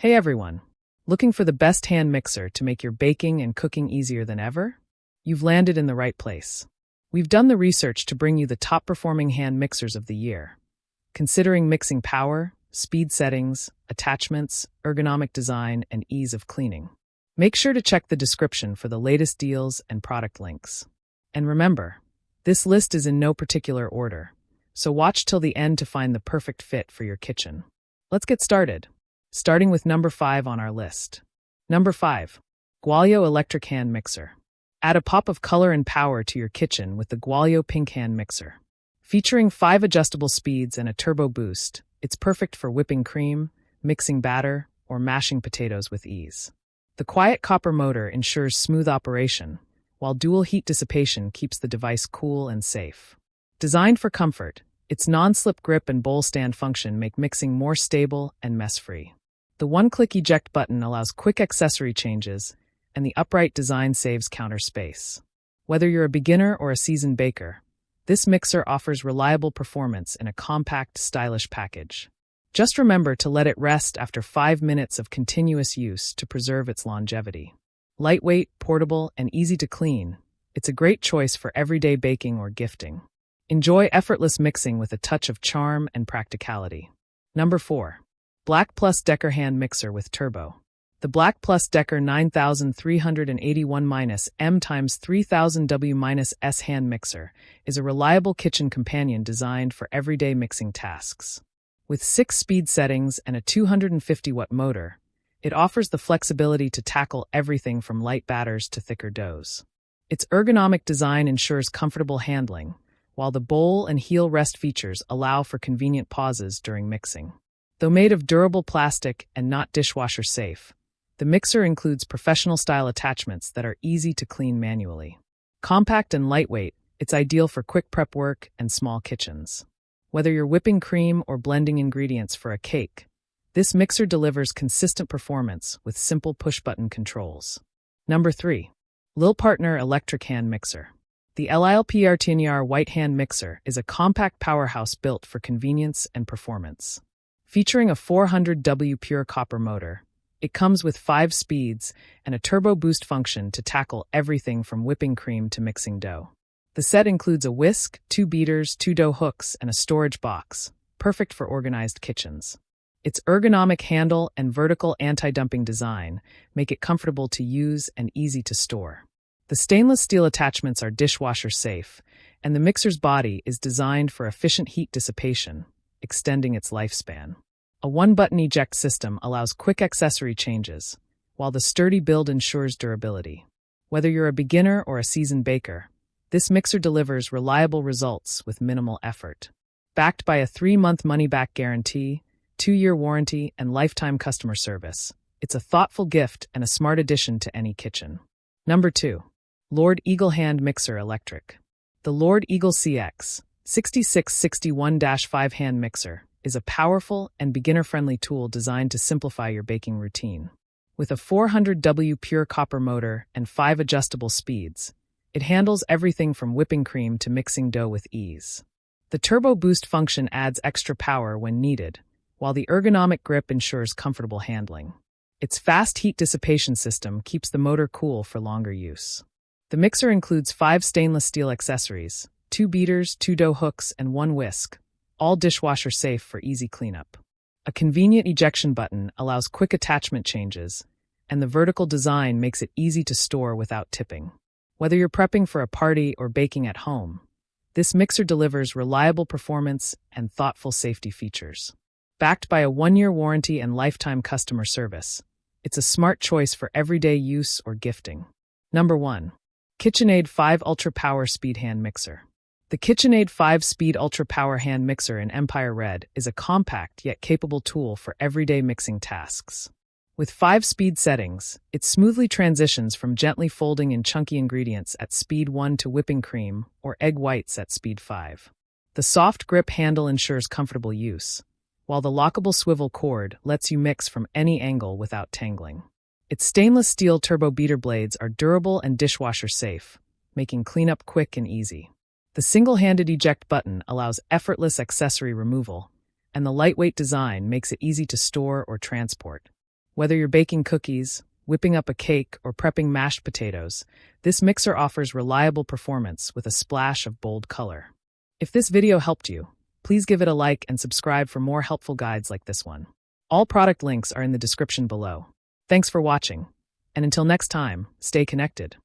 Hey everyone! Looking for the best hand mixer to make your baking and cooking easier than ever? You've landed in the right place. We've done the research to bring you the top-performing hand mixers of the year. Considering mixing power, speed settings, attachments, ergonomic design, and ease of cleaning. Make sure to check the description for the latest deals and product links. And remember, this list is in no particular order, so watch till the end to find the perfect fit for your kitchen. Let's get started. Starting with number 5 on our list. Number 5. Gualio Electric Hand Mixer. Add a pop of color and power to your kitchen with the Gualio Pink Hand Mixer. Featuring 5 adjustable speeds and a turbo boost, it's perfect for whipping cream, mixing batter, or mashing potatoes with ease. The quiet copper motor ensures smooth operation, while dual heat dissipation keeps the device cool and safe. Designed for comfort, its non-slip grip and bowl stand function make mixing more stable and mess-free. The one-click eject button allows quick accessory changes, and the upright design saves counter space. Whether you're a beginner or a seasoned baker, this mixer offers reliable performance in a compact, stylish package. Just remember to let it rest after 5 minutes of continuous use to preserve its longevity. Lightweight, portable, and easy to clean, it's a great choice for everyday baking or gifting. Enjoy effortless mixing with a touch of charm and practicality. Number 4. Black Plus Decker Hand Mixer with Turbo. The Black Plus Decker 9381-M x3000W-S Hand Mixer is a reliable kitchen companion designed for everyday mixing tasks. With 6 speed settings and a 250-watt motor, it offers the flexibility to tackle everything from light batters to thicker doughs. Its ergonomic design ensures comfortable handling, while the bowl and heel rest features allow for convenient pauses during mixing. Though made of durable plastic and not dishwasher safe, the mixer includes professional-style attachments that are easy to clean manually. Compact and lightweight, it's ideal for quick prep work and small kitchens. Whether you're whipping cream or blending ingredients for a cake, this mixer delivers consistent performance with simple push-button controls. Number 3. Lil Partner Electric Hand Mixer. The LILPRTNR White Hand Mixer is a compact powerhouse built for convenience and performance. Featuring a 400W pure copper motor, it comes with 5 speeds and a turbo boost function to tackle everything from whipping cream to mixing dough. The set includes a whisk, 2 beaters, 2 dough hooks, and a storage box, perfect for organized kitchens. Its ergonomic handle and vertical anti-dumping design make it comfortable to use and easy to store. The stainless steel attachments are dishwasher safe, and the mixer's body is designed for efficient heat dissipation, extending its lifespan. A one-button eject system allows quick accessory changes, while the sturdy build ensures durability. Whether you're a beginner or a seasoned baker, this mixer delivers reliable results with minimal effort. Backed by a 3-month money-back guarantee, 2-year warranty, and lifetime customer service, it's a thoughtful gift and a smart addition to any kitchen. Number 2. Lord Eagle Hand Mixer Electric. The Lord Eagle CX 6661-5 Hand Mixer is a powerful and beginner-friendly tool designed to simplify your baking routine. With a 400W pure copper motor and 5 adjustable speeds, it handles everything from whipping cream to mixing dough with ease. The turbo boost function adds extra power when needed, while the ergonomic grip ensures comfortable handling. Its fast heat dissipation system keeps the motor cool for longer use. The mixer includes 5 stainless steel accessories, 2 beaters, 2 dough hooks, and 1 whisk, all dishwasher safe for easy cleanup. A convenient ejection button allows quick attachment changes, and the vertical design makes it easy to store without tipping. Whether you're prepping for a party or baking at home, this mixer delivers reliable performance and thoughtful safety features. Backed by a 1-year warranty and lifetime customer service, it's a smart choice for everyday use or gifting. Number 1. KitchenAid 5 Ultra Power Speed Hand Mixer. The KitchenAid 5-Speed Ultra Power Hand Mixer in Empire Red is a compact yet capable tool for everyday mixing tasks. With 5 speed settings, it smoothly transitions from gently folding in chunky ingredients at speed 1 to whipping cream or egg whites at speed 5. The soft grip handle ensures comfortable use, while the lockable swivel cord lets you mix from any angle without tangling. Its stainless steel turbo beater blades are durable and dishwasher safe, making cleanup quick and easy. The single-handed eject button allows effortless accessory removal, and the lightweight design makes it easy to store or transport. Whether you're baking cookies, whipping up a cake, or prepping mashed potatoes, this mixer offers reliable performance with a splash of bold color. If this video helped you, please give it a like and subscribe for more helpful guides like this one. All product links are in the description below. Thanks for watching, and until next time, stay connected.